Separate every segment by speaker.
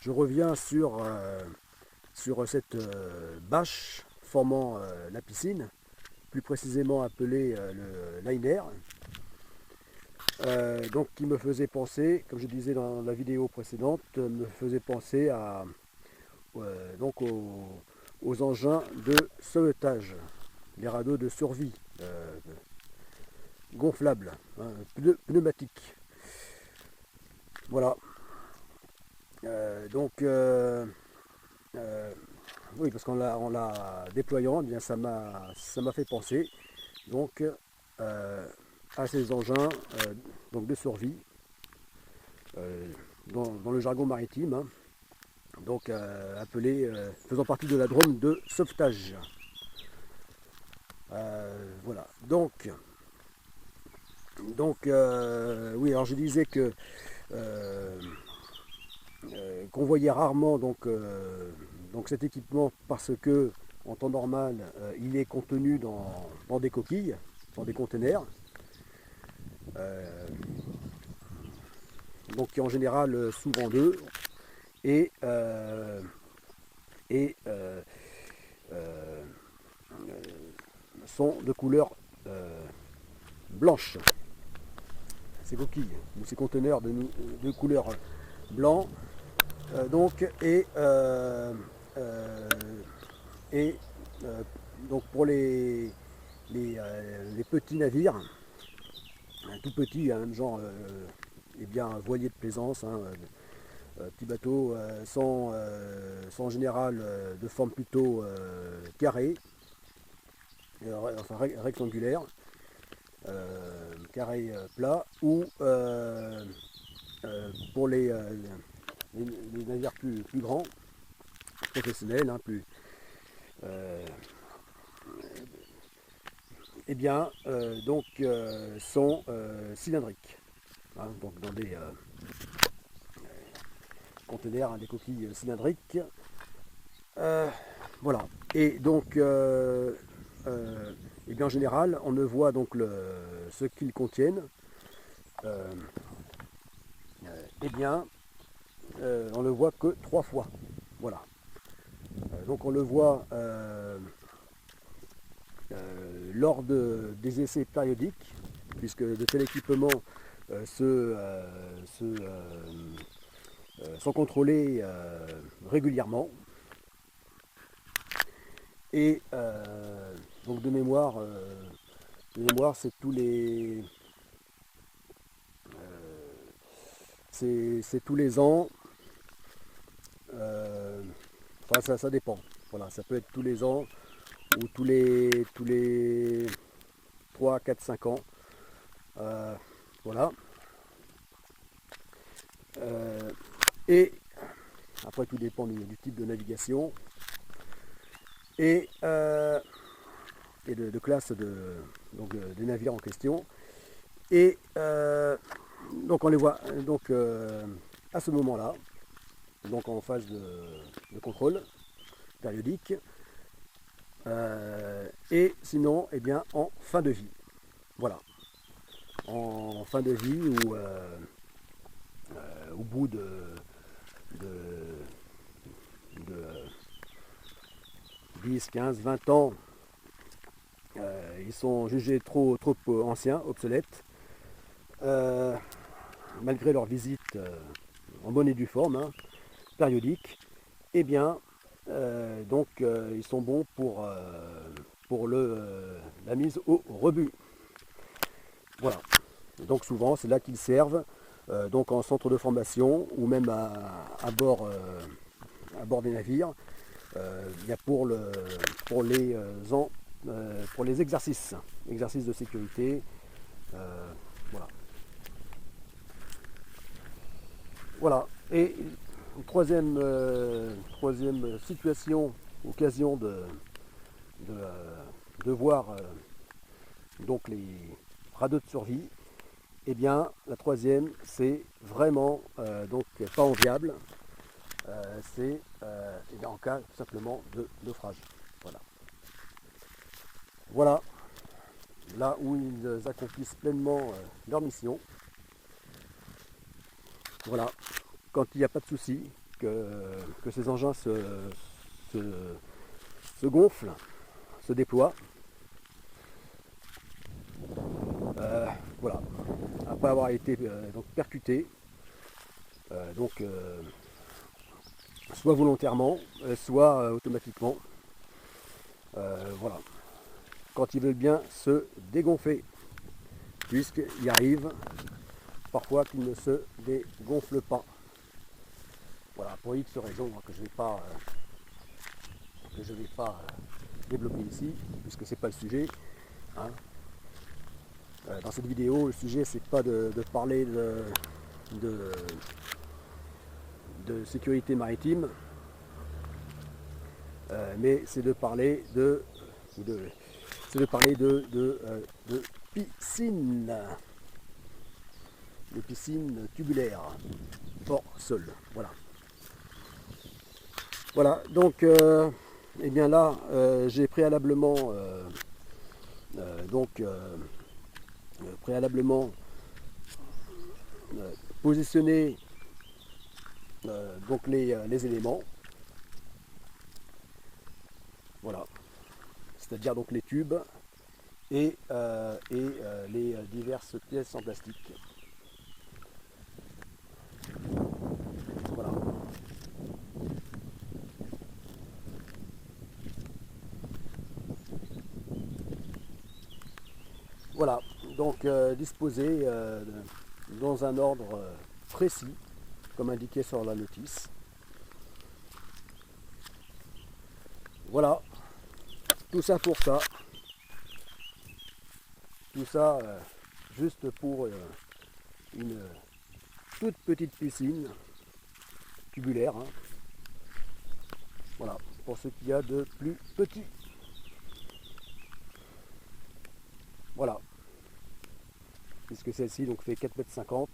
Speaker 1: je reviens sur cette bâche formant la piscine, plus précisément appelée le liner, donc qui me faisait penser, comme je disais dans la vidéo précédente, me faisait penser donc aux engins de sauvetage, les radeaux de survie gonflables, hein, pneumatiques. Voilà. Oui, parce en la déployant, eh bien, ça m'a fait penser donc à ces engins donc de survie dans le jargon maritime, hein, donc appelés faisant partie de la drone de sauvetage. Voilà. Oui, alors je disais que qu'on voyait rarement donc cet équipement parce que en temps normal il est contenu dans des coquilles, dans des containers, donc qui en général souvent deux et, et sont de couleur blanche. Ces coquilles ou ces conteneurs de couleur blanc, donc et donc pour les petits navires, tout petits, hein, genre eh bien voiliers de plaisance, hein, petits bateaux sont en général de forme plutôt carrée, enfin rectangulaire, carré plat, ou pour les navires plus grands, professionnels, hein, plus eh bien donc sont cylindriques, hein, donc dans des conteneurs, hein, des coquilles cylindriques. Voilà. Et donc et bien en général on ne voit donc ce qu'ils contiennent eh bien on le voit que 3 fois. Voilà. Donc on le voit lors des essais périodiques, puisque de tels équipements sont contrôlés régulièrement. Et donc de mémoire c'est tous les c'est tous les ans. Enfin ça dépend. Voilà, ça peut être tous les ans ou tous les 3, 4, 5 ans. Voilà. Et après tout dépend du type de navigation et de classe donc, des navires en question. Et donc on les voit donc à ce moment-là, donc en phase de contrôle périodique, et sinon eh bien en fin de vie. Voilà. En fin de vie ou au bout de 10, 15, 20 ans, ils sont jugés trop anciens, obsolètes, malgré leur visite en bonne et due forme, hein, périodique. Eh bien, donc ils sont bons pour la mise au rebut. Voilà. Donc souvent c'est là qu'ils servent, donc en centre de formation ou même à bord des navires, pour les exercices de sécurité. Voilà. Voilà. Et troisième situation, occasion de voir donc les radeaux de survie. Eh bien, la troisième, c'est vraiment donc pas enviable. C'est en cas tout simplement de naufrage. Voilà. Voilà. Là où ils accomplissent pleinement leur mission. Voilà. Quand il n'y a pas de souci, que ces engins se gonflent, se déploient. Voilà, après avoir été donc percuté, soit volontairement, soit automatiquement. Voilà, quand ils veulent bien se dégonfler, puisqu'il arrive parfois qu'ils ne se dégonflent pas. Voilà, pour X raisons que je ne vais pas développer ici, puisque c'est pas le sujet. Hein. Dans cette vidéo, le sujet c'est pas de parler de sécurité maritime, mais c'est de parler de piscine, de piscine tubulaire hors sol. Voilà. Voilà. Donc, eh bien là, j'ai préalablement positionné donc les éléments. Voilà. C'est-à-dire donc les tubes et les diverses pièces en plastique. Voilà. Voilà, donc disposé dans un ordre précis, comme indiqué sur la notice. Voilà, tout ça pour ça. Tout ça juste pour une toute petite piscine tubulaire. Hein. Voilà, pour ce qu'il y a de plus petit. Voilà. Puisque celle-ci donc fait 4,50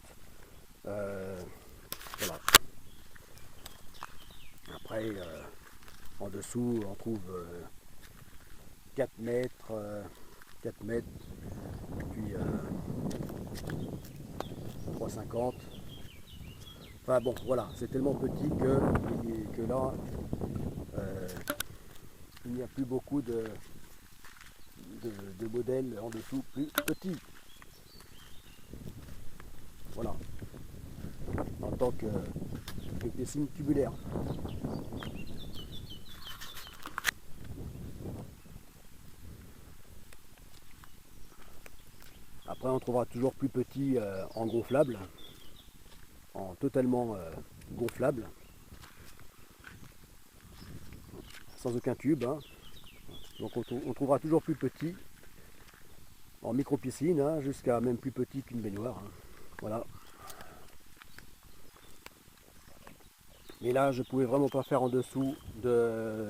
Speaker 1: m. Voilà. Après, en dessous, on trouve 4 mètres, 4 mètres, puis 3,50 m. Enfin bon, voilà, c'est tellement petit que là, il n'y a plus beaucoup de modèles en dessous plus petits. Voilà, en tant que piscine tubulaire. Après, on trouvera toujours plus petit en gonflable, en totalement gonflable, sans aucun tube. Hein. Donc on trouvera toujours plus petit en micro-piscine, hein, jusqu'à même plus petit qu'une baignoire. Hein. Voilà. Mais là, je pouvais vraiment pas faire en dessous de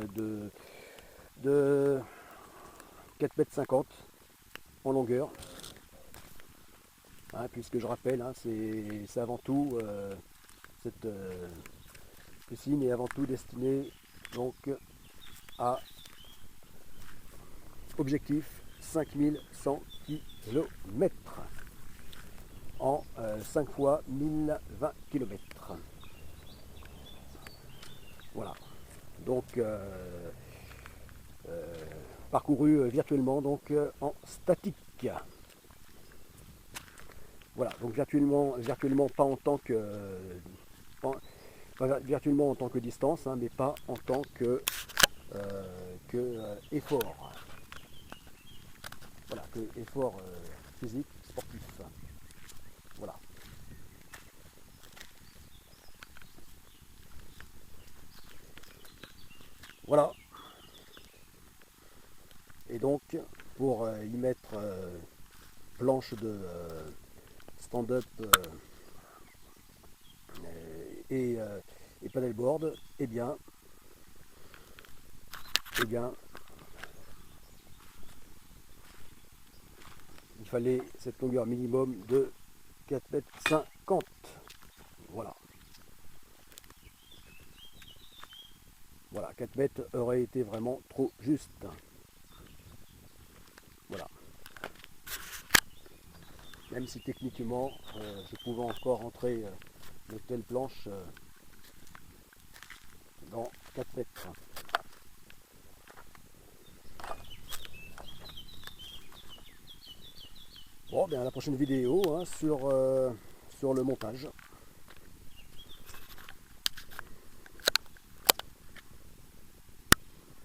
Speaker 1: 4,50 m en longueur. Hein, puisque je rappelle, hein, c'est avant tout, cette piscine est avant tout destinée donc à objectif 5100 km en 5 fois 1020 km. Voilà. Donc parcouru virtuellement donc en statique. Voilà, donc virtuellement pas en tant que virtuellement en tant que distance, hein, mais pas en tant que effort. Voilà, que effort physique, sportif. Voilà. Voilà. Et donc, pour y mettre planche de stand-up et paddleboard, eh bien, il fallait cette longueur minimum de 4,50 m. Voilà. Voilà, 4 mètres aurait été vraiment trop juste. Voilà. Même si techniquement, je pouvais encore entrer de telles planches dans 4 mètres. Bon, bien à la prochaine vidéo hein, sur le montage.